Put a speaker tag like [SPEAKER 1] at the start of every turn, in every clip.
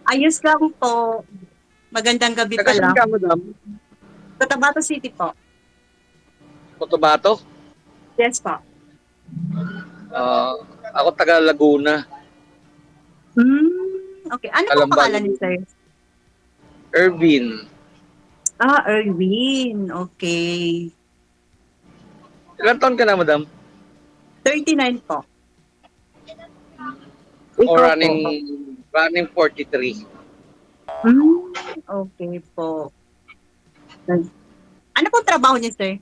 [SPEAKER 1] Ayos lang po. Magandang gabi
[SPEAKER 2] Taga-saan
[SPEAKER 1] pala.
[SPEAKER 2] ka, madam?
[SPEAKER 1] Cotabato City po.
[SPEAKER 2] Cotabato?
[SPEAKER 1] Yes po.
[SPEAKER 2] Ah, ako taga Laguna,
[SPEAKER 1] Okay. Ano pong
[SPEAKER 2] Calamba,
[SPEAKER 1] pangalan ni
[SPEAKER 2] Laguna.
[SPEAKER 1] sir?
[SPEAKER 2] Irvin.
[SPEAKER 1] Erwin. Okay.
[SPEAKER 2] Ilan taon ka na, madam?
[SPEAKER 1] 39 po.
[SPEAKER 2] Ako
[SPEAKER 1] Ikaw po.
[SPEAKER 2] running 43.
[SPEAKER 1] Okay po. Ano pong trabaho niyo, sir?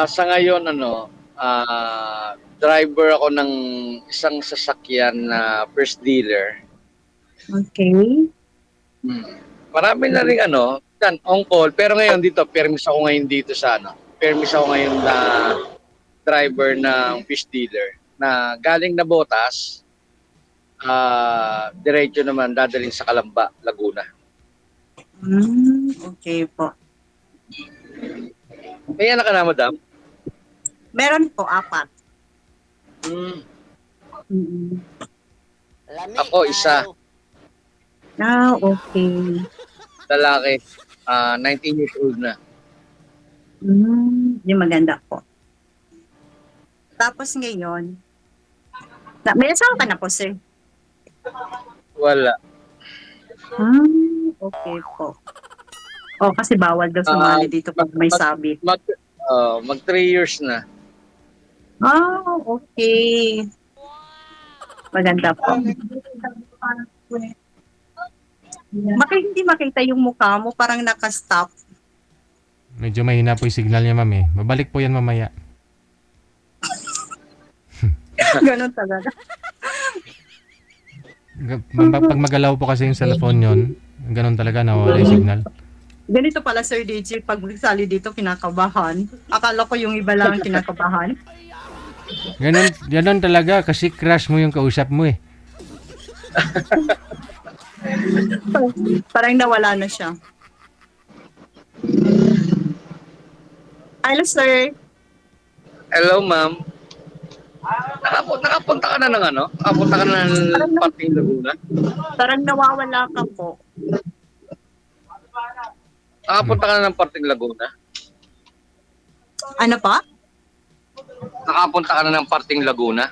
[SPEAKER 2] Sa ngayon, driver ako ng isang sasakyan na first dealer.
[SPEAKER 1] Okay.
[SPEAKER 2] Hmm. Marami na rin on call. Pero ngayon dito, permis ako ngayon dito sa permis ako ngayon na driver ng fish dealer na galing na Botas, diretso naman dadalhin sa Calamba, Laguna.
[SPEAKER 1] Okay po.
[SPEAKER 2] May anak ka na, madam?
[SPEAKER 1] Meron po, 4.
[SPEAKER 2] Hmm.
[SPEAKER 1] Mm.
[SPEAKER 2] Ako, isa.
[SPEAKER 1] Okay.
[SPEAKER 2] Lalaki. 19 years old na.
[SPEAKER 1] Yung maganda po. Tapos ngayon, may asawa ka na po, sir?
[SPEAKER 2] Wala.
[SPEAKER 1] Okay po. Kasi bawal daw
[SPEAKER 2] Ah,
[SPEAKER 1] sumali dito
[SPEAKER 2] mag,
[SPEAKER 1] pag may
[SPEAKER 2] mag,
[SPEAKER 1] sabit.
[SPEAKER 2] mag, mag 3 years na.
[SPEAKER 1] Okay. Maganda po. Hindi makita yung mukha mo, parang nakastop.
[SPEAKER 3] Medyo mahina po yung signal niya, ma'am eh. Babalik po yan mamaya.
[SPEAKER 1] Ganon talaga.
[SPEAKER 3] Pag magalaw po kasi yung cellphone yon, ganun talaga, nawawala yung signal.
[SPEAKER 1] Ganito pala, Sir DJ, pag sali dito, kinakabahan. Akala ko yung iba lang ang kinakabahan.
[SPEAKER 3] Ganun talaga, kasi crush mo yung kausap mo eh.
[SPEAKER 1] Parang nawala na siya. Hello, sir.
[SPEAKER 2] Hello, ma'am. Nakapunta ka na ng Nakapunta ka na ng
[SPEAKER 1] Parang,
[SPEAKER 2] Parting Laguna?
[SPEAKER 1] parang nawawala ka po.
[SPEAKER 3] Hmm.
[SPEAKER 2] Nakapunta ka na ng Parting Laguna?
[SPEAKER 1] Ano pa?
[SPEAKER 2] Nakapunta ka na ng Parting Laguna?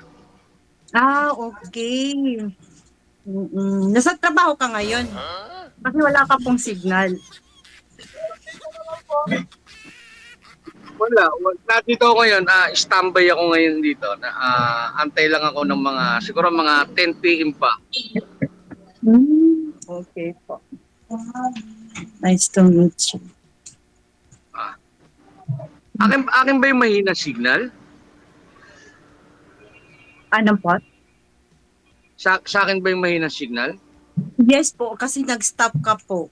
[SPEAKER 1] Okay. Nasa trabaho ka ngayon. Kasi wala ka pong signal.
[SPEAKER 2] Wala. Nandito ako ngayon. Standby ako ngayon dito. Antay lang ako ng siguro mga 10 p.m. pa.
[SPEAKER 1] Okay po. Nice to meet you.
[SPEAKER 2] Ah. Akin ba yung mahina signal?
[SPEAKER 1] Ano po?
[SPEAKER 2] Sa akin ba yung mahina signal?
[SPEAKER 1] Yes po, kasi nag-stop ka po.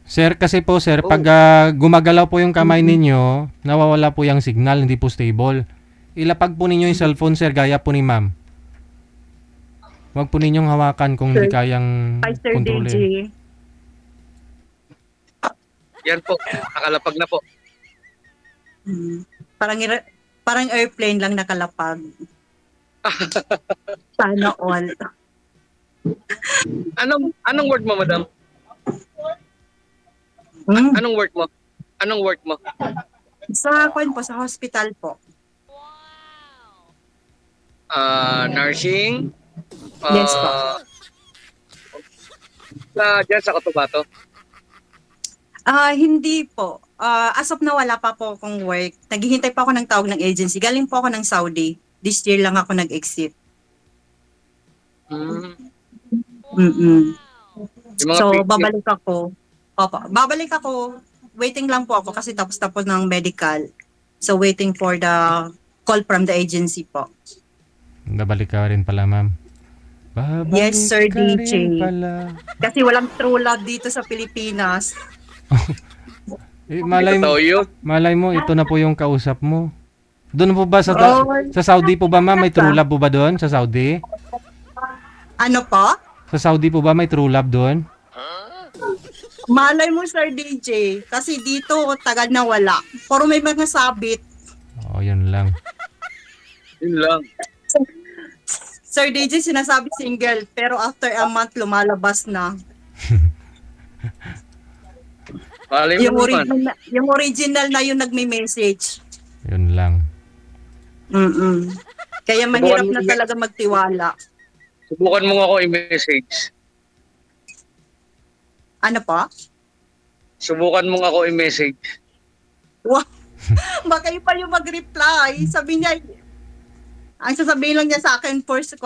[SPEAKER 3] Sir, kasi po sir,
[SPEAKER 2] Oh.
[SPEAKER 3] pag gumagalaw po yung kamay ninyo, nawawala po yung signal, hindi po stable. Ilapag po ninyo yung cellphone sir, gaya po ni ma'am. Huwag po ninyong hawakan kung hindi
[SPEAKER 1] Sir,
[SPEAKER 3] kayang
[SPEAKER 1] Hi, Sir DJ.
[SPEAKER 3] kontrolin.
[SPEAKER 2] Yan po. Nakalapag na po.
[SPEAKER 1] Hmm. Parang, parang airplane lang nakalapag. Sana all.
[SPEAKER 2] Anong work mo, madam? Anong work mo? Anong work mo?
[SPEAKER 1] Sa sa hospital po.
[SPEAKER 2] Nursing?
[SPEAKER 1] Yes po.
[SPEAKER 2] Diyan sa Cotabato?
[SPEAKER 1] Hindi po. As of na wala pa po akong work. Naghihintay pa ako ng tawag ng agency. Galing po ako ng Saudi. This year lang ako nag-exit.
[SPEAKER 2] Hmm. Yung mga
[SPEAKER 1] So,
[SPEAKER 2] pi- yung,
[SPEAKER 1] babalik ako. Opo, babalik ako. Waiting lang po ako kasi tapos ng medical. So, waiting for the call from the agency po.
[SPEAKER 3] Babalik ka rin pala ma'am.
[SPEAKER 1] Yes,
[SPEAKER 3] Babalik
[SPEAKER 1] Sir
[SPEAKER 3] ka
[SPEAKER 1] DJ.
[SPEAKER 3] rin pala.
[SPEAKER 1] Kasi walang true love dito sa Pilipinas.
[SPEAKER 2] Totoo yun.
[SPEAKER 3] Malay mo, ito na po yung kausap mo. Doon po ba
[SPEAKER 1] Oh,
[SPEAKER 3] sa Saudi po ba ma'am, may true love po ba doon sa Saudi?
[SPEAKER 1] ano po?
[SPEAKER 3] Sa Saudi po ba may true love doon?
[SPEAKER 1] Malay mo, Sir DJ. Kasi dito, tagal na wala. Puro may mga sabit.
[SPEAKER 3] Oo, yun lang.
[SPEAKER 2] Yun lang.
[SPEAKER 1] Sir DJ, sinasabi single, pero after a month, lumalabas na.
[SPEAKER 2] Malay mo naman.
[SPEAKER 1] Yung original na yung nagme-message.
[SPEAKER 3] Yun lang.
[SPEAKER 1] Mm-mm. Kaya mahirap na talaga magtiwala.
[SPEAKER 2] Subukan mo ako i-message.
[SPEAKER 1] Ano pa?
[SPEAKER 2] Subukan mo ako i-message.
[SPEAKER 1] Wow. Baka yun pa yung mag-reply. Sabi niya, ang sasabihin lang niya sa akin, first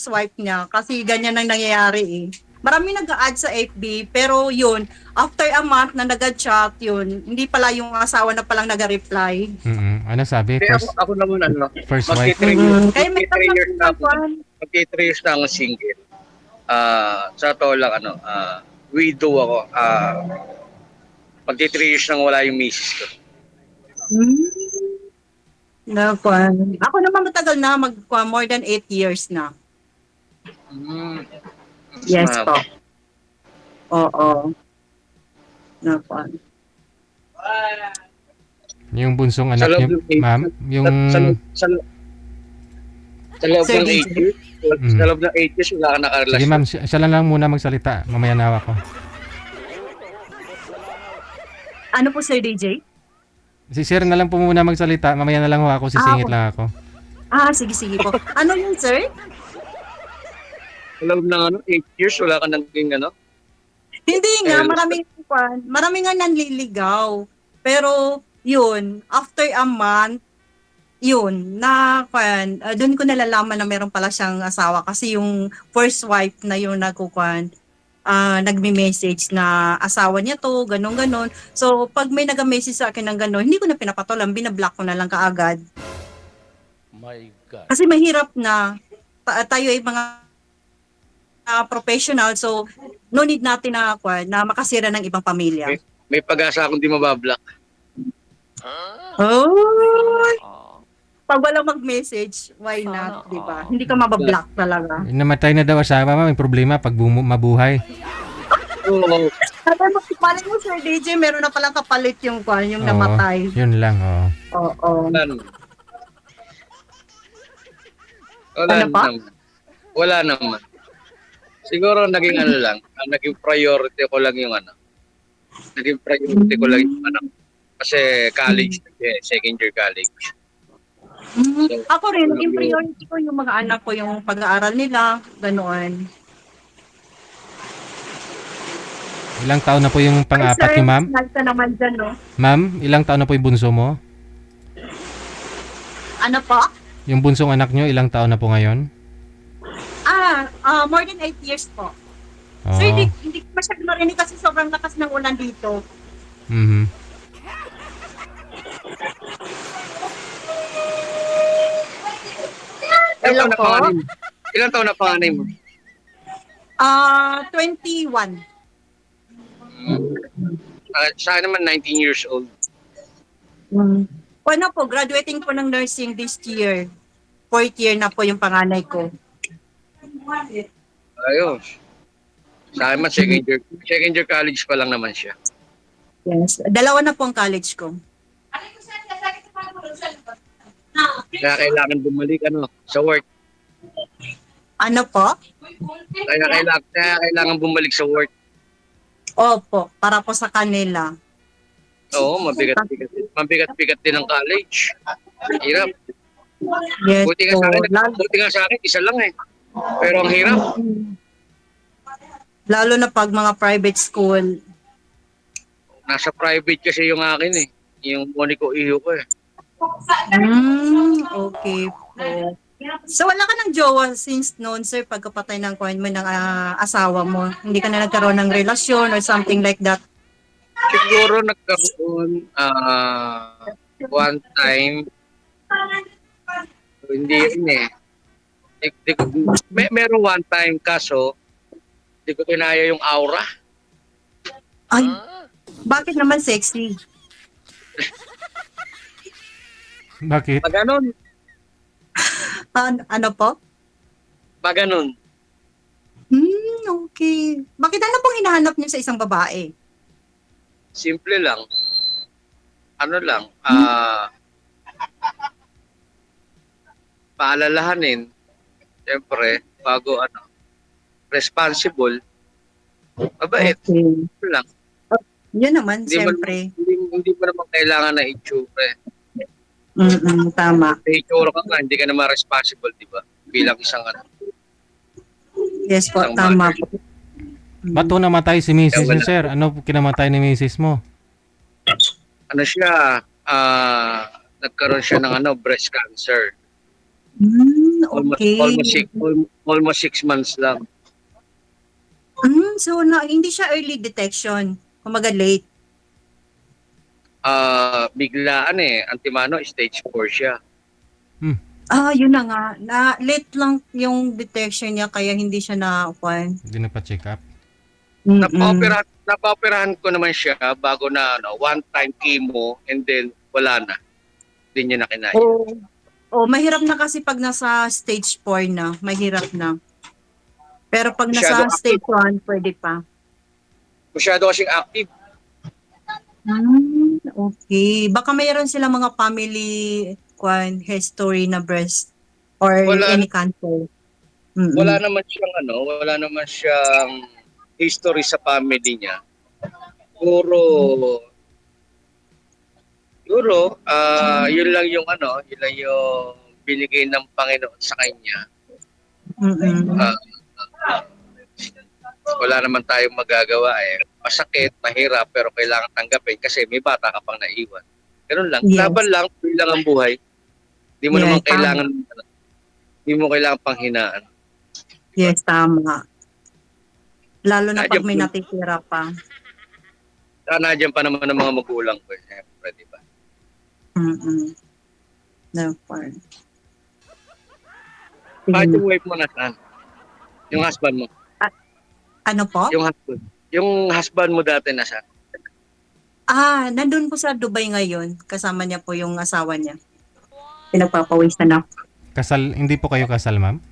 [SPEAKER 1] wife niya. Kasi ganyan ang nangyayari eh. Marami nag-a-add sa FB, pero yun, after a month na nag-chat, yun, hindi pala yung asawa na palang nag-reply.
[SPEAKER 3] Ano sabi?
[SPEAKER 2] Kaya ako naman
[SPEAKER 3] First wife?
[SPEAKER 1] Kaya may
[SPEAKER 2] Mag-3 years na ako.
[SPEAKER 1] tatlo
[SPEAKER 2] Mag-3 years na ako single. Sa to lang widow ako. Mag-3 years nang wala yung misis ko.
[SPEAKER 1] Ako naman matagal na, more than 8 years na. Yes po. Oo. Nakuan.
[SPEAKER 3] Yung bunsong anak
[SPEAKER 2] Sa loob
[SPEAKER 3] niyo,
[SPEAKER 2] ng eight-
[SPEAKER 3] ma'am, yung
[SPEAKER 2] sa loob
[SPEAKER 1] Sir
[SPEAKER 2] ng 8
[SPEAKER 1] DJ.
[SPEAKER 2] years, sa loob ng 8 years, wala ka nakarelasyon.
[SPEAKER 3] sige ma'am, siya lang muna magsalita. Mamaya na ako.
[SPEAKER 1] Ano po, Sir DJ?
[SPEAKER 3] Si sir na lang po muna magsalita. Mamaya na lang ho ako, sisingit lang ako.
[SPEAKER 1] Sige po. Ano yun, sir?
[SPEAKER 2] Sa loob ng 8 years, wala ka naging
[SPEAKER 1] Hindi nga,
[SPEAKER 2] Ayun.
[SPEAKER 1] marami nga nanliligaw. Pero, yun, after a month, yun, doon ko nalalaman na meron pala siyang asawa. Kasi yung first wife na yung nagme-message na asawa niya to, ganon. So, pag may nag-message sa akin ng ganon, hindi ko na pinapatulan, binablock ko na lang kaagad.
[SPEAKER 4] My God.
[SPEAKER 1] Kasi mahirap na, tayo ay mga professional, so no need natin na makasira ng ibang pamilya.
[SPEAKER 2] May pag-asa akong di mabablock.
[SPEAKER 1] Oh! Pag walang mag-message, why not, di ba? Hindi ka mabablock talaga.
[SPEAKER 3] Namatay na daw asawa, ma'am. May problema pag mabuhay.
[SPEAKER 2] Oo.
[SPEAKER 1] Malay mo, Sir DJ, meron na palang kapalit yung
[SPEAKER 3] Oo,
[SPEAKER 1] namatay.
[SPEAKER 3] yun lang, oo.
[SPEAKER 1] Oo.
[SPEAKER 2] Wala
[SPEAKER 1] Ano pa?
[SPEAKER 2] naman. Wala naman. Siguro naging lang, ang naging priority ko lang yung Naging priority ko lang yung Kasi college, second year college.
[SPEAKER 1] Ako rin, naging priority ko yung mga anak ko, yung pag-aaral nila, ganoon.
[SPEAKER 3] Ilang taon na po yung pang-apat niyo, ma'am?
[SPEAKER 1] Sir, ka naman dyan, no?
[SPEAKER 3] Ma'am, ilang taon na po yung bunso mo?
[SPEAKER 1] Ano po?
[SPEAKER 3] Yung bunsong anak niyo, ilang taon na po ngayon?
[SPEAKER 1] More than 8 years po.
[SPEAKER 3] Oo.
[SPEAKER 1] Sir, hindi ko masyado marinig kasi sobrang lakas ng ulan dito.
[SPEAKER 3] Mhm.
[SPEAKER 2] Ilang taon na panganay mo?
[SPEAKER 1] 21.
[SPEAKER 2] Sa akin naman 19 years old.
[SPEAKER 1] Ano po, graduating po ng nursing this year. 4th year na po yung panganay ko.
[SPEAKER 2] Ayos. Sa akin man second year college pa lang naman siya.
[SPEAKER 1] Yes. Dalawa na po ang college ko.
[SPEAKER 2] Kaya kailangan bumalik sa work.
[SPEAKER 1] Ano po?
[SPEAKER 2] Kaya kailangan bumalik sa work.
[SPEAKER 1] Opo, para po sa kanila.
[SPEAKER 2] Oo, mabigat-bigat din ang college. Hirap.
[SPEAKER 1] Yes
[SPEAKER 2] Buti
[SPEAKER 1] po.
[SPEAKER 2] nga sa akin, isa lang eh. Pero ang hirap.
[SPEAKER 1] Lalo na pag mga private school.
[SPEAKER 2] Nasa private kasi yung akin eh. Yung Monico Iho ko eh.
[SPEAKER 1] Okay po. So wala ka ng jowa since noon, sir, pagkapatay ng mo ng asawa mo. Hindi ka na nagkaroon ng relasyon or something like that.
[SPEAKER 2] Siguro nagkaroon one time. Hindi yun eh. Meron one time kaso hindi ko kinaya yung aura.
[SPEAKER 1] Ay, bakit naman sexy?
[SPEAKER 3] Bakit?
[SPEAKER 2] Pag ganun.
[SPEAKER 1] Ano po?
[SPEAKER 2] Pag ganun.
[SPEAKER 1] Okay. Bakit ano pong hinahanap niyo sa isang babae?
[SPEAKER 2] Simple lang. Paalalahanin. Siyempre, bago responsible, mabait.
[SPEAKER 1] Okay.
[SPEAKER 2] Yun lang.
[SPEAKER 1] Yun naman,
[SPEAKER 2] Hindi mo,
[SPEAKER 1] siyempre.
[SPEAKER 2] hindi mo naman kailangan na itsura.
[SPEAKER 1] Tama.
[SPEAKER 2] May itsura ka nga, hindi ka naman responsible, di ba? Bilang isang
[SPEAKER 1] Yes po,
[SPEAKER 2] Isang
[SPEAKER 1] tama
[SPEAKER 2] bagay.
[SPEAKER 1] po.
[SPEAKER 3] Ba't po namatay si Mrs.
[SPEAKER 2] Wala.
[SPEAKER 3] niyo, sir? Ano po kinamatay ni Mrs. mo?
[SPEAKER 2] Siya, nagkaroon siya ng breast cancer.
[SPEAKER 1] Okay.
[SPEAKER 2] Almost 6 months lang.
[SPEAKER 1] So, hindi siya early detection. Kumaga late.
[SPEAKER 2] Biglaan antimano, stage 4 siya.
[SPEAKER 1] Yun na nga. Late lang yung detection niya kaya hindi siya na-kwan.
[SPEAKER 3] Hindi na pa-check up.
[SPEAKER 2] Napaoperahan ko naman siya bago na one-time chemo and then wala na. Hindi niya na kinaya.
[SPEAKER 1] Mahirap na kasi pag nasa stage 4 na. Mahirap na. Pero pag nasa
[SPEAKER 2] Masyado
[SPEAKER 1] stage 1, pwede pa.
[SPEAKER 2] Masyado kasing active.
[SPEAKER 1] Okay. Baka mayroon silang mga family history na breast or
[SPEAKER 2] Wala.
[SPEAKER 1] any cancer.
[SPEAKER 2] Wala naman siyang history sa family niya. Puro yun lang yung binigay ng Panginoon sa kanya. Wala naman tayong magagawa Masakit, mahirap, pero kailangan tanggapin kasi may bata ka pang naiwan. Ganun lang.
[SPEAKER 1] Yes.
[SPEAKER 2] Laban lang, yun lang ang buhay. Hindi mo
[SPEAKER 1] Yes,
[SPEAKER 2] naman
[SPEAKER 1] tama.
[SPEAKER 2] kailangan panghinaan.
[SPEAKER 1] Yes, tama. Lalo na pag
[SPEAKER 2] Nandiyan
[SPEAKER 1] may
[SPEAKER 2] po-
[SPEAKER 1] natitira pa.
[SPEAKER 2] Nandiyan pa naman ng mga magulang ko. Siyempre, di ba?
[SPEAKER 1] No part.
[SPEAKER 2] Bakit yung wife mo nasaan? Yung husband mo?
[SPEAKER 1] Ano po?
[SPEAKER 2] Yung husband mo dati nasaan?
[SPEAKER 1] Nandun po sa Dubai ngayon. Kasama niya po yung asawa niya. Pinagpapawisan na.
[SPEAKER 3] Kasal, hindi po kayo kasal, ma'am?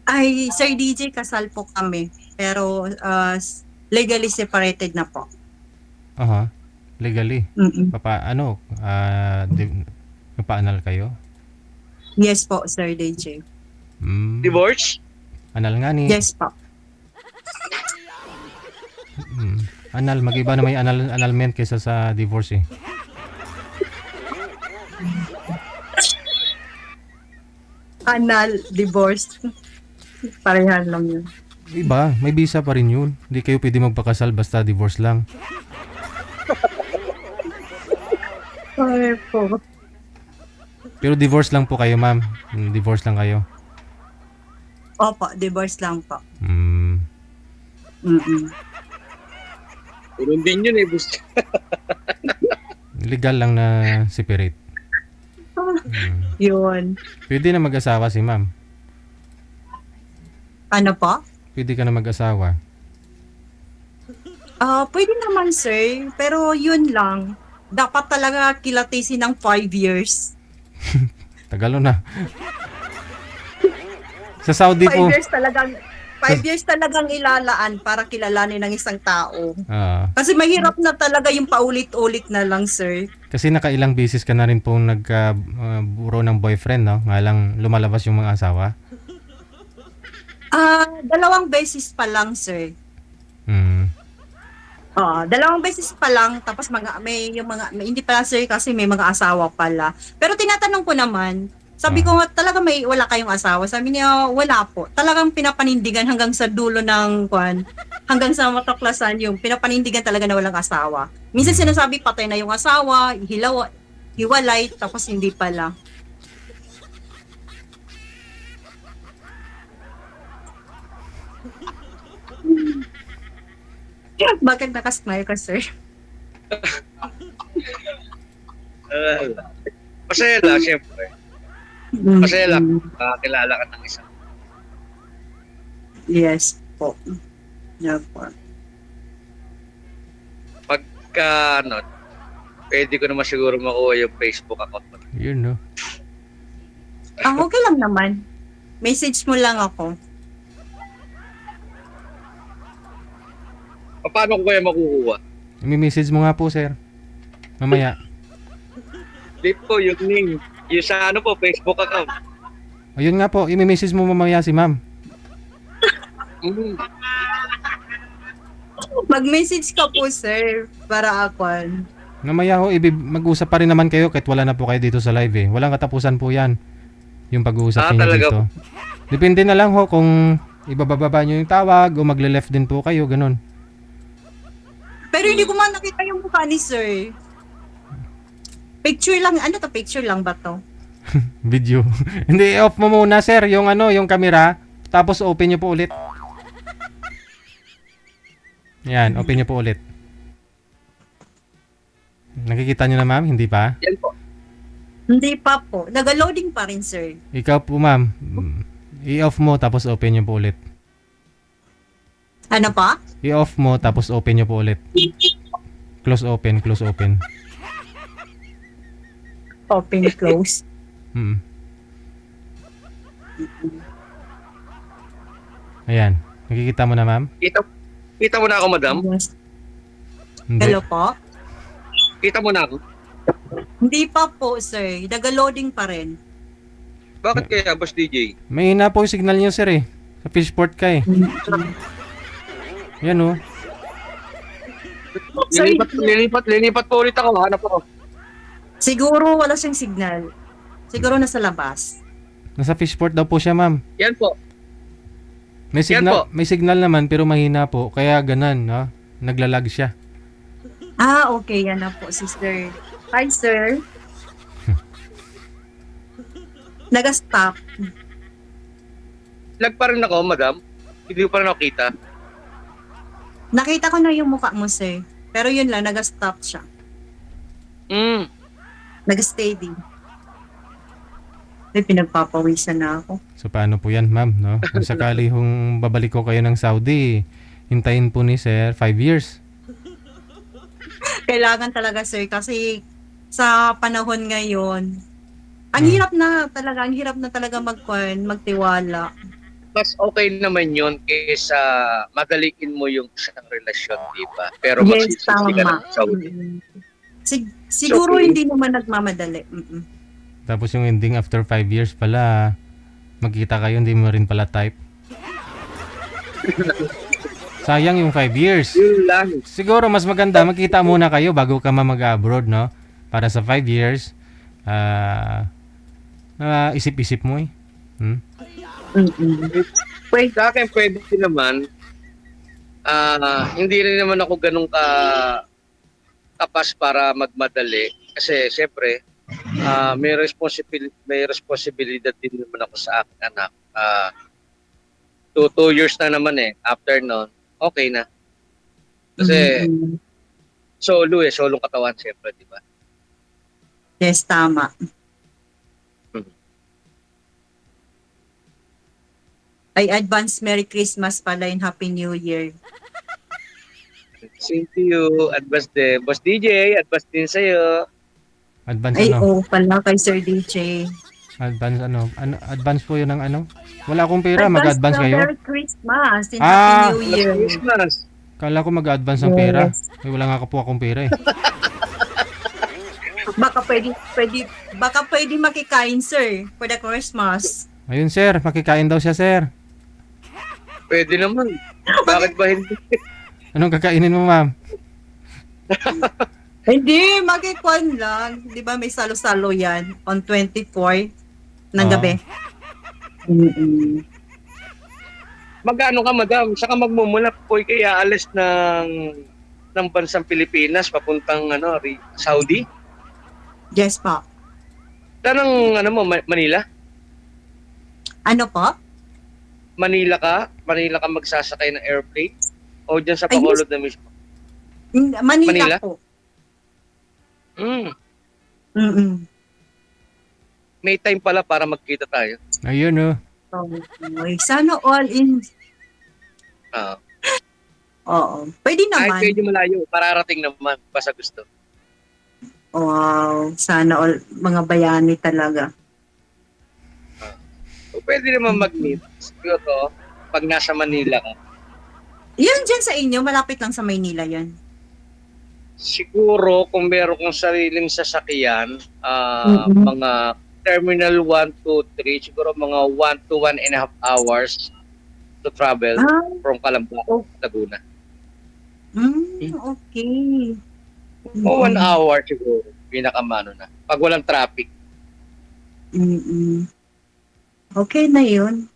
[SPEAKER 1] Ay, Sir DJ, kasal po kami. Pero legally separated na po.
[SPEAKER 3] Aha. Legally. Nagpa-anal kayo?
[SPEAKER 1] Yes po, Sir DJ.
[SPEAKER 2] Divorce?
[SPEAKER 3] Anal nga ni.
[SPEAKER 1] Yes po.
[SPEAKER 3] Anal, mag-iba na may annulment kaysa sa divorce eh.
[SPEAKER 1] Anal, divorce. Parehan lang yun.
[SPEAKER 3] Iba, may visa pa rin yun. Hindi kayo pwede magpakasal basta divorce lang.
[SPEAKER 1] Sorry po.
[SPEAKER 3] Pero divorce lang po kayo, ma'am. Divorce lang kayo.
[SPEAKER 1] Opo, divorce lang po.
[SPEAKER 2] Ganun din yun gusto.
[SPEAKER 3] Legal lang na separate.
[SPEAKER 1] Yun.
[SPEAKER 3] Pwede na mag-asawa si ma'am.
[SPEAKER 1] Ano po?
[SPEAKER 3] Pwede ka na mag-asawa.
[SPEAKER 1] Pwede naman, sir. Pero yun lang. Dapat talaga kilatisin ng 5 years.
[SPEAKER 3] Tagalo na. Sa Saudi
[SPEAKER 1] 5
[SPEAKER 3] po.
[SPEAKER 1] years talagang ilalaan para kilalanin ng isang tao.
[SPEAKER 3] Ah,
[SPEAKER 1] Kasi mahirap na talaga yung paulit-ulit na lang, sir.
[SPEAKER 3] kasi nakailang beses ka na rin pong nagka-buro ng boyfriend, no? Nga lang lumalabas yung mga asawa.
[SPEAKER 1] 2 beses pa lang, sir. 2 beses pa lang, tapos hindi pala, sir, kasi may mga asawa pala. Pero tinatanong ko naman, sabi ko nga, talaga wala kayong asawa? Sabi niya, wala po. Talagang pinapanindigan hanggang sa dulo ng hanggang sa matuklasan yung pinapanindigan talaga na walang asawa. Minsan sinasabi patay na yung asawa, hiwalay, tapos hindi pala. Bakit nakasmile ka, sir?
[SPEAKER 2] Masaya lang, siyempre. Masaya lang. Kilala ka ng isa.
[SPEAKER 1] Yes po. Yeah po.
[SPEAKER 2] Pagka, pwede ko naman siguro makuha yung Facebook account mo.
[SPEAKER 3] Yun, no?
[SPEAKER 1] Okay lang naman. Message mo lang ako.
[SPEAKER 2] Paano ko kaya makukuha?
[SPEAKER 3] I-message mo nga po, sir. Mamaya.
[SPEAKER 2] Dito po, yung name. Yung sa Facebook account.
[SPEAKER 3] Ayun nga po, i-message mo mamaya si ma'am.
[SPEAKER 2] Mm.
[SPEAKER 1] Mag-message ka po, sir, para akon.
[SPEAKER 3] Mamaya ho, mag-usap pa rin naman kayo kahit wala na po kayo dito sa live eh. Walang katapusan po yan. Yung pag-uusap niyo
[SPEAKER 2] Talaga
[SPEAKER 3] dito. Depende na lang ho kung ibababa niyo yung tawag o magle-left din po kayo, ganun.
[SPEAKER 1] Pero hindi ko man nakita yung mukha ni sir. Picture lang, ano to? Picture lang ba to?
[SPEAKER 3] Video. Hindi, off mo muna sir, yung yung camera. Tapos open niyo po ulit. Yan, open niyo po ulit. Nakikita niyo na ma'am? Hindi pa?
[SPEAKER 2] Yan po.
[SPEAKER 1] Hindi pa po. Nag-loading pa rin, sir.
[SPEAKER 3] Ikaw po ma'am. I-off mo tapos open niyo po ulit.
[SPEAKER 1] Ano pa?
[SPEAKER 3] I-off mo tapos open niyo po ulit. Close open, close open.
[SPEAKER 1] Open, close.
[SPEAKER 3] Ayan. Nakikita mo na ma'am?
[SPEAKER 2] Kita mo na ako, madam?
[SPEAKER 1] Yes.
[SPEAKER 3] Hindi.
[SPEAKER 1] Hello po?
[SPEAKER 2] Kita mo na ako?
[SPEAKER 1] Hindi pa po, sir. Nag-loading pa rin.
[SPEAKER 2] Bakit kaya, Boss DJ?
[SPEAKER 3] May hina po yung signal niyo sir eh. Sa fishport ka eh. Yan oh.
[SPEAKER 2] Lilipat po ulit ako. Hanap ako.
[SPEAKER 1] Siguro wala siyang signal. Siguro nasa labas.
[SPEAKER 3] Nasa fishport daw po siya ma'am.
[SPEAKER 2] Yan po.
[SPEAKER 3] May
[SPEAKER 2] Yan
[SPEAKER 3] signal,
[SPEAKER 2] po.
[SPEAKER 3] may signal naman pero mahina po. Kaya ganan, no? Naglalag siya.
[SPEAKER 1] Ah, okay. Yan na po, sister. Hi, sir. Nag-stop.
[SPEAKER 2] Lag pa rin ako, madam. Hindi ko pa rin ako kita.
[SPEAKER 1] Nakita ko na yung mukha mo, sir. Pero yun lang, nag-stop siya. Nag-steady. May pinagpapawisan na ako.
[SPEAKER 3] So paano po yan ma'am, no? Kung sakali kung babalik ko kayo ng Saudi, hintayin po ni sir 5 years.
[SPEAKER 1] Kailangan talaga, sir, kasi sa panahon ngayon, ang hirap na talaga magtiwala.
[SPEAKER 2] Mas okay naman yun kaysa madalikin mo yung isang relasyon, di ba? Pero
[SPEAKER 1] Yes,
[SPEAKER 2] magsisisi ka
[SPEAKER 1] tama.
[SPEAKER 2] ng Saudi.
[SPEAKER 1] Siguro
[SPEAKER 2] Okay.
[SPEAKER 1] hindi naman nagmamadali.
[SPEAKER 3] Tapos yung ending after 5 years pala, magkita kayo, hindi mo rin pala type. Sayang yung 5 years.
[SPEAKER 2] Yun lang.
[SPEAKER 3] Siguro mas maganda, magkita muna kayo bago ka mag-abroad, no? Para sa 5 years, isip-isip mo eh.
[SPEAKER 2] Pwede, sa akin pwede din naman. Hindi rin naman ako ganun kapas para magmadali. Kasi siyempre, may responsibilidad din naman ako sa aking anak. 2 years na naman eh. After nun, okay na. Kasi solong katawan siyempre, di ba?
[SPEAKER 1] Yes, tama. Ay, advance Merry Christmas pala and Happy New Year.
[SPEAKER 2] Same to you. Advance din. Boss DJ, advance din sa'yo.
[SPEAKER 3] Advance
[SPEAKER 1] Ay,
[SPEAKER 3] ano?
[SPEAKER 1] pala kay Sir DJ.
[SPEAKER 3] Advance ano? Advance po yun ng ano? Wala akong pera, mag-advance
[SPEAKER 1] na
[SPEAKER 3] kayo?
[SPEAKER 1] Merry Christmas and
[SPEAKER 3] Ah!
[SPEAKER 1] Happy New Year.
[SPEAKER 2] Christmas.
[SPEAKER 3] Kala ko mag-advance ng pera.
[SPEAKER 1] Yes.
[SPEAKER 3] Ay, wala nga po akong pera eh.
[SPEAKER 1] Baka pwede makikain, sir, for the Christmas.
[SPEAKER 3] Ayun sir, makikain daw siya sir.
[SPEAKER 2] Pwede naman. Bakit ba hindi?
[SPEAKER 3] Anong kakainin mo ma'am?
[SPEAKER 1] Hindi, makikwan lang. Di ba may salo-salo yan on 24 ng
[SPEAKER 3] Oo.
[SPEAKER 1] gabi.
[SPEAKER 2] Magkano ka, madam? Saka magmumula po kaya alis ng bansang Pilipinas papuntang Saudi?
[SPEAKER 1] Yes po.
[SPEAKER 2] Saan ang Manila?
[SPEAKER 1] Ano po?
[SPEAKER 2] Manila ka magsasakay ng airplane? O dyan sa
[SPEAKER 1] Ay,
[SPEAKER 2] Bacolod na mismo?
[SPEAKER 1] Manila,
[SPEAKER 2] Manila?
[SPEAKER 1] po.
[SPEAKER 2] May time pala para magkita tayo.
[SPEAKER 3] Ayun oh.
[SPEAKER 1] Okay. Sana all in. Oo. Pwede
[SPEAKER 2] Kahit
[SPEAKER 1] naman.
[SPEAKER 2] medyo malayo, pararating naman. Basta gusto.
[SPEAKER 1] Wow. Sana all mga bayani talaga.
[SPEAKER 2] O, pwede naman mag-meet. Siguro, pag nasa Manila ka.
[SPEAKER 1] Yan dyan sa inyo, malapit lang sa Maynila yan.
[SPEAKER 2] Siguro, kung meron kong sariling sasakyan,
[SPEAKER 1] Mhm.
[SPEAKER 2] mga Terminal 1, 2, 3, siguro mga 1 to 1.5 hours to travel from Calamba,
[SPEAKER 1] Oh.
[SPEAKER 2] Laguna.
[SPEAKER 1] Okay.
[SPEAKER 2] O 1 hour siguro, pinakamano na. Pag walang traffic.
[SPEAKER 1] Mm-mm. Okay na yun.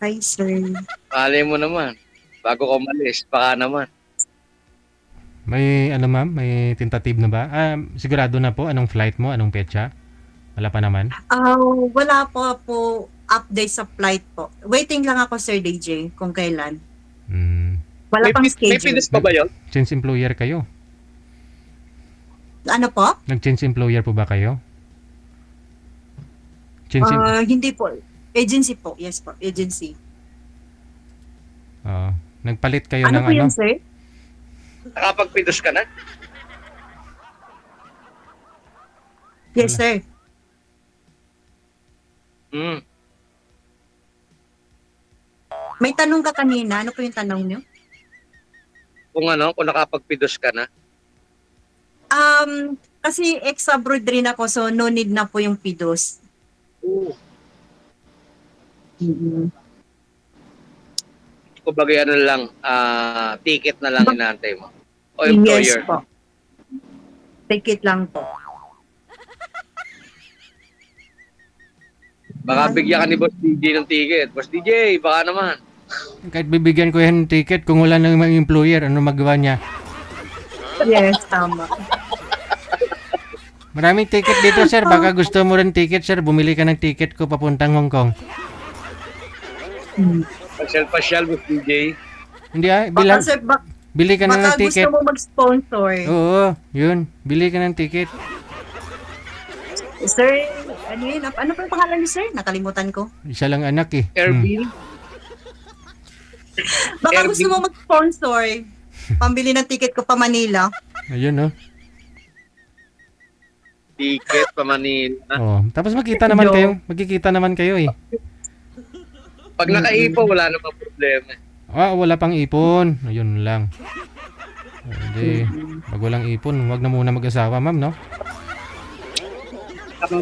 [SPEAKER 1] Hi, sir.
[SPEAKER 2] Malay mo naman. Bago ka umalis, baka naman.
[SPEAKER 3] May ano ma'am, may tentative na ba? Sigurado na po anong flight mo, anong petsa? Wala pa naman.
[SPEAKER 1] Wala po update sa flight po. Waiting lang ako, Sir DJ, kung kailan. Wala pang
[SPEAKER 2] May
[SPEAKER 1] schedule.
[SPEAKER 2] pinis pa ba yun?
[SPEAKER 3] Change employer kayo?
[SPEAKER 1] Ano po?
[SPEAKER 3] Nag-change employer po ba kayo? Change
[SPEAKER 1] Hindi po. Agency po. Yes po. Agency.
[SPEAKER 3] nagpalit kayo
[SPEAKER 1] Ano
[SPEAKER 3] ng
[SPEAKER 1] po
[SPEAKER 3] ano?
[SPEAKER 1] yun, sir?
[SPEAKER 2] Nakapagpidos ka na?
[SPEAKER 1] Yes, sir.
[SPEAKER 2] Hmm.
[SPEAKER 1] May tanong ka kanina. Ano po yung tanong nyo?
[SPEAKER 2] Kung nakapagpidos ka na.
[SPEAKER 1] Kasi ex-abroad rin ako, so no need na po yung PIDOS.
[SPEAKER 2] Oo.
[SPEAKER 1] Mm-hmm.
[SPEAKER 2] Kumbaga lang, ticket na lang inaantay mo. O employer.
[SPEAKER 1] Yes po. Ticket lang po.
[SPEAKER 2] Baka bigyan ka ni Boss DJ ng ticket. Boss DJ, baka naman.
[SPEAKER 3] Kahit bibigyan ko yan ng ticket, kung wala nang mga employer, ano magawa niya?
[SPEAKER 1] Yes, tama.
[SPEAKER 3] Maraming ticket dito, sir. Baka gusto mo rin ticket, sir. Bumili ka ng ticket ko papuntang Hong Kong.
[SPEAKER 2] Pasyal-pasyal, Boss DJ.
[SPEAKER 3] Hindi
[SPEAKER 1] Baka, sir,
[SPEAKER 3] bili ka na
[SPEAKER 1] baka
[SPEAKER 3] ng ticket.
[SPEAKER 1] gusto mo mag-sponsor.
[SPEAKER 3] Oo, yun. Bili ka ng ticket.
[SPEAKER 1] Sir, ano yun? Ano pa yung pangalan niyo, sir? Nakalimutan ko.
[SPEAKER 3] Isa lang anak eh.
[SPEAKER 2] Airbnb.
[SPEAKER 1] Baka
[SPEAKER 2] Airbnb.
[SPEAKER 1] gusto mo mag-sponsor. Pambili ng ticket ko pa Manila.
[SPEAKER 3] Ayun, oh.
[SPEAKER 2] Ticket pa Manila.
[SPEAKER 3] Oh, tapos magkikita naman kayo eh.
[SPEAKER 2] Pag nakaipo, wala namang problema.
[SPEAKER 3] Wala pang ipon. Ayun lang. Hindi. Pag walang ipon, wag na muna mag-asawa, ma'am, no?
[SPEAKER 1] Saka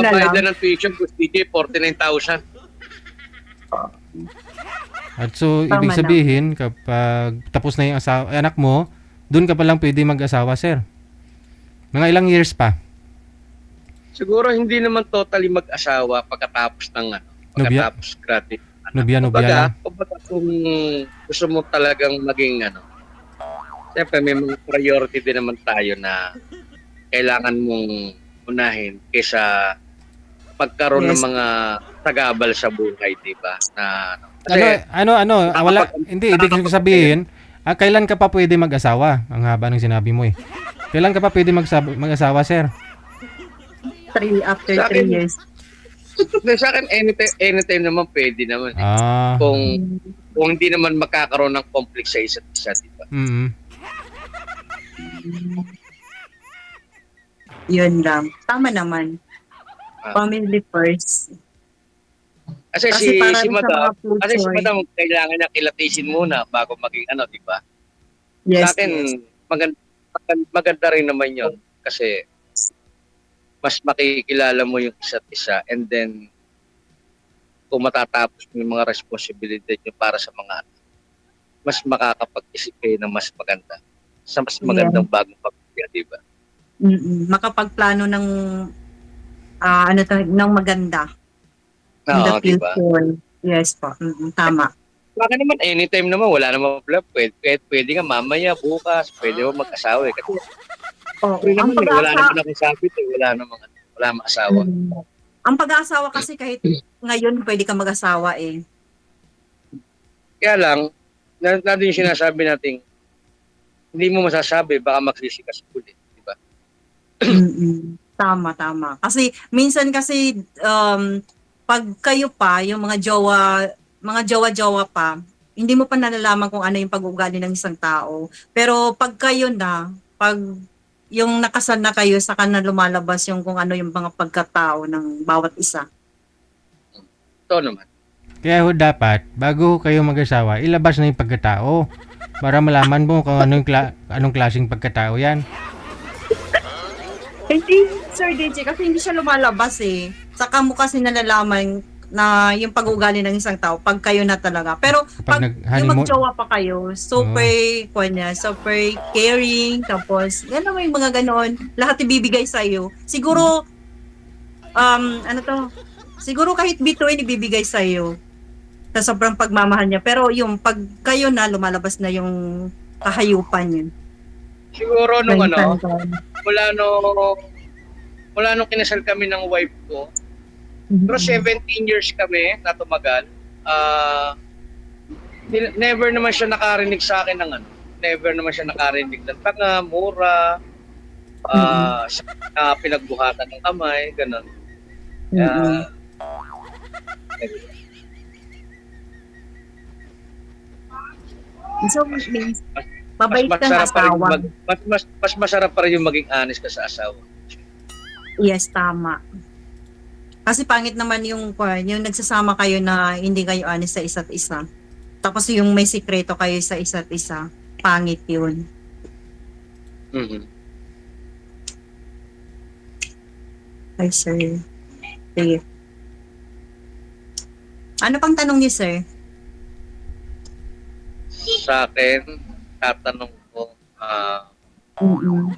[SPEAKER 1] na
[SPEAKER 2] Kababayad
[SPEAKER 1] lang.
[SPEAKER 2] na ng tuition, Boss DJ, 49,000.
[SPEAKER 3] At so,
[SPEAKER 1] Tama
[SPEAKER 3] ibig sabihin, kapag tapos na yung anak mo, dun ka pa lang pwede mag-asawa, sir. Mga ilang years pa?
[SPEAKER 2] Siguro hindi naman totally mag-asawa pagkatapos ng pagkatapos graduate.
[SPEAKER 3] Nobya lang.
[SPEAKER 2] Kumbaga kung gusto mo talagang maging siyempre may mga priority din naman tayo na kailangan mong unahin kaysa pagkaroon ng mga sagabal sa buhay, di ba?
[SPEAKER 3] Hindi, ibig sabihin, kailan ka pa pwede mag-asawa? Ang haba ng sinabi mo eh. Kailan ka pa pwede mag-asawa, sir?
[SPEAKER 1] After
[SPEAKER 2] Sa
[SPEAKER 1] 3
[SPEAKER 2] akin,
[SPEAKER 1] years.
[SPEAKER 2] Sa akin, anytime naman pwede naman. Kung hindi naman magkakaroon ng conflict sa isa't isa, di ba?
[SPEAKER 1] Yun lang. Tama naman. Family first.
[SPEAKER 2] Kasi
[SPEAKER 1] Kasi para
[SPEAKER 2] si
[SPEAKER 1] rin sa
[SPEAKER 2] Madam,
[SPEAKER 1] mga food
[SPEAKER 2] kasi si
[SPEAKER 1] choice.
[SPEAKER 2] Madam kailangan niya kilatisin muna bago maging di ba?
[SPEAKER 1] Yes,
[SPEAKER 2] Sa akin,
[SPEAKER 1] yes.
[SPEAKER 2] maganda rin naman yun kasi mas makikilala mo yung isa't isa and then kung matatapos mo yung mga responsibilidad nyo para sa mga mas makakapag-isip kayo ng mas maganda sa mas magandang bagong pamilya, di ba?
[SPEAKER 1] Makapagplano ng ng maganda. In the
[SPEAKER 2] Oo, di ba?
[SPEAKER 1] future. Yes po. Tama.
[SPEAKER 2] Baka naman anytime naman, wala namang problem. Pwede nga mamaya, bukas, pwede mo mag-asawa eh. Kasi wala naman akong sabi wala namang asawa.
[SPEAKER 1] Ang pag-aasawa kasi kahit ngayon pwede ka mag-asawa eh.
[SPEAKER 2] Kaya lang, natin yung sinasabi natin, hindi mo masasabi, baka magsisikas ulit, di ba?
[SPEAKER 1] Tama. Kasi minsan kasi pag kayo pa, yung mga jowa pa, hindi mo pa nalalaman kung ano yung pag-uugali ng isang tao. Pero pag kayo na, pag yung nakasal na kayo, saka na lumalabas yung kung ano yung mga pagkatao ng bawat isa.
[SPEAKER 2] Ito naman.
[SPEAKER 3] Kaya dapat, bago kayo mag-asawa, ilabas na yung pagkatao para malaman mo kung anong klaseng pagkatao yan.
[SPEAKER 1] Hindi, Sir DJ, kasi hindi siya lumalabas eh. Saka mo kasi nalalaman na yung pag-ugali ng isang tao pag kayo na talaga. Pero
[SPEAKER 3] Kapag
[SPEAKER 1] pag yung
[SPEAKER 3] nag-honeymoon.
[SPEAKER 1] magjowa pa kayo, super, super caring, tapos, gano'n may mga ganon, lahat ibibigay sa iyo. Siguro, ano to, siguro kahit bituin ibibigay sa iyo sa sobrang pagmamahal niya. Pero yung pag kayo na, lumalabas na yung kahayupan yun.
[SPEAKER 2] Siguro nung
[SPEAKER 1] Ng
[SPEAKER 2] ano,
[SPEAKER 1] isang tao.
[SPEAKER 2] mula nung kinasal kami ng wife ko, pero 17 years kami na tumagal, never naman siya nakarinig sa akin ng ano, never naman siya nakarinig ng tanga, mura, pinagbuhatan ng kamay, ganun.
[SPEAKER 1] Mm-mm. So, means, mabait kang asawa.
[SPEAKER 2] Mas masarap pa rin yung maging honest ka sa asawa.
[SPEAKER 1] Yes, tama. Kasi pangit naman yung nagsasama kayo na hindi kayo honest sa isa't isa. Tapos yung may sikreto kayo sa isa't isa, pangit yun.
[SPEAKER 2] Mhm.
[SPEAKER 1] Ay, sir. Sige. Ano pang tanong niyo, sir?
[SPEAKER 2] Sa akin, tatanong ko,
[SPEAKER 1] Mm-mm.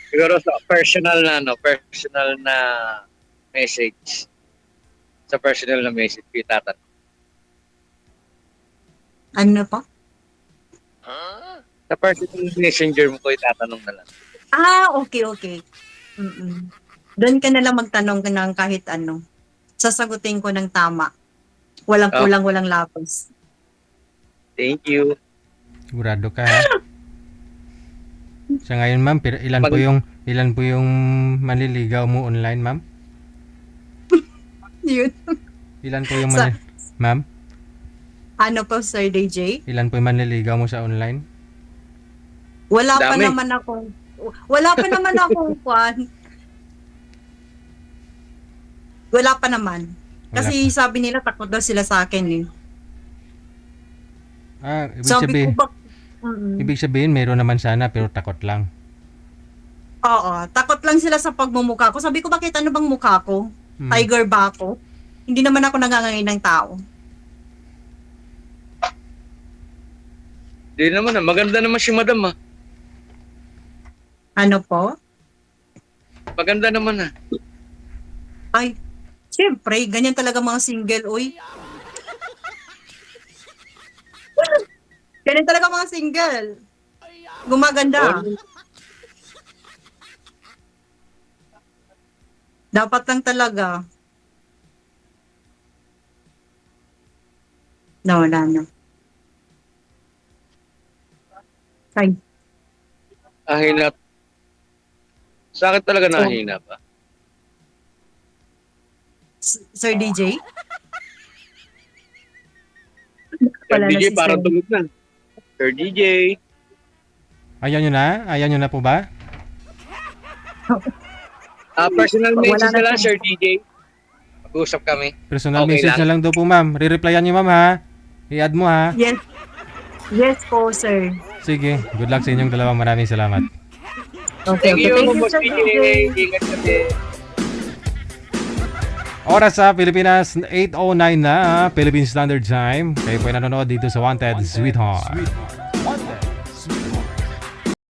[SPEAKER 2] siguro sa personal na message. Sa personal na message, tatanong.
[SPEAKER 1] Ano pa?
[SPEAKER 2] Sa personal messenger mo ko itatanong na lang.
[SPEAKER 1] Okay. Mm-mm. Doon ka na lang magtanong ng kahit ano. Sasagutin ko ng tama. Walang
[SPEAKER 2] Oh.
[SPEAKER 1] kulang, walang lapos.
[SPEAKER 2] Thank you.
[SPEAKER 3] Sigurado ka ha? Sa ngayon ma'am, ilan po yung manliligaw mo online ma'am?
[SPEAKER 1] Yun.
[SPEAKER 3] Ilan po yung
[SPEAKER 1] Sa-
[SPEAKER 3] ma'am?
[SPEAKER 1] Ano po, Sir DJ?
[SPEAKER 3] Ilan po yung manliligaw mo sa online?
[SPEAKER 1] Wala pa
[SPEAKER 2] Dami.
[SPEAKER 1] naman akong kwan. Wala pa naman. Kasi sabi nila takot daw sila sa akin eh.
[SPEAKER 3] Ibig
[SPEAKER 1] Sabi ko
[SPEAKER 3] ibig sabihin meron naman sana pero takot lang.
[SPEAKER 1] oo, takot lang sila sa pagmumukha ko. Sabi ko, bakit ano bang mukha ko? Tiger ba ako? Hindi naman ako nangangangin ng tao.
[SPEAKER 2] Di naman maganda naman si madam
[SPEAKER 1] Ano po?
[SPEAKER 2] Maganda naman
[SPEAKER 1] Ay, siyempre, ganyan talaga mga single, uy. Ganyan talaga mga single. Gumaganda. Dapat lang talaga. Wala na. Ay,
[SPEAKER 2] Nahinap. Sa akin talaga nahinap
[SPEAKER 1] Sir DJ?
[SPEAKER 2] Sir
[SPEAKER 1] Wala na
[SPEAKER 2] DJ
[SPEAKER 1] si
[SPEAKER 2] parang
[SPEAKER 1] Sir.
[SPEAKER 2] tulog na. Sir DJ.
[SPEAKER 3] Ayaw nyo na? Ayaw nyo na po ba?
[SPEAKER 2] Personal
[SPEAKER 1] Wala
[SPEAKER 2] message
[SPEAKER 1] na
[SPEAKER 2] na lang
[SPEAKER 1] po.
[SPEAKER 2] Sir DJ. Mag-usap kami.
[SPEAKER 3] Personal
[SPEAKER 2] Okay
[SPEAKER 3] message
[SPEAKER 2] lang.
[SPEAKER 3] na lang daw po ma'am. Re-replyan nyo ma'am ha. I-add mo ha.
[SPEAKER 1] Yes. Yes po, sir.
[SPEAKER 3] Sige, good luck sa inyong dalawa. Maraming salamat.
[SPEAKER 1] Okay,
[SPEAKER 2] Thank you, Boss
[SPEAKER 1] Sir
[SPEAKER 2] DJ.
[SPEAKER 1] DJ.
[SPEAKER 2] Ingat ka din.
[SPEAKER 3] Oras sa Pilipinas, 8:09 na, Philippine Standard Time. Kayo po ay nanonood dito sa Wanted Sweetheart.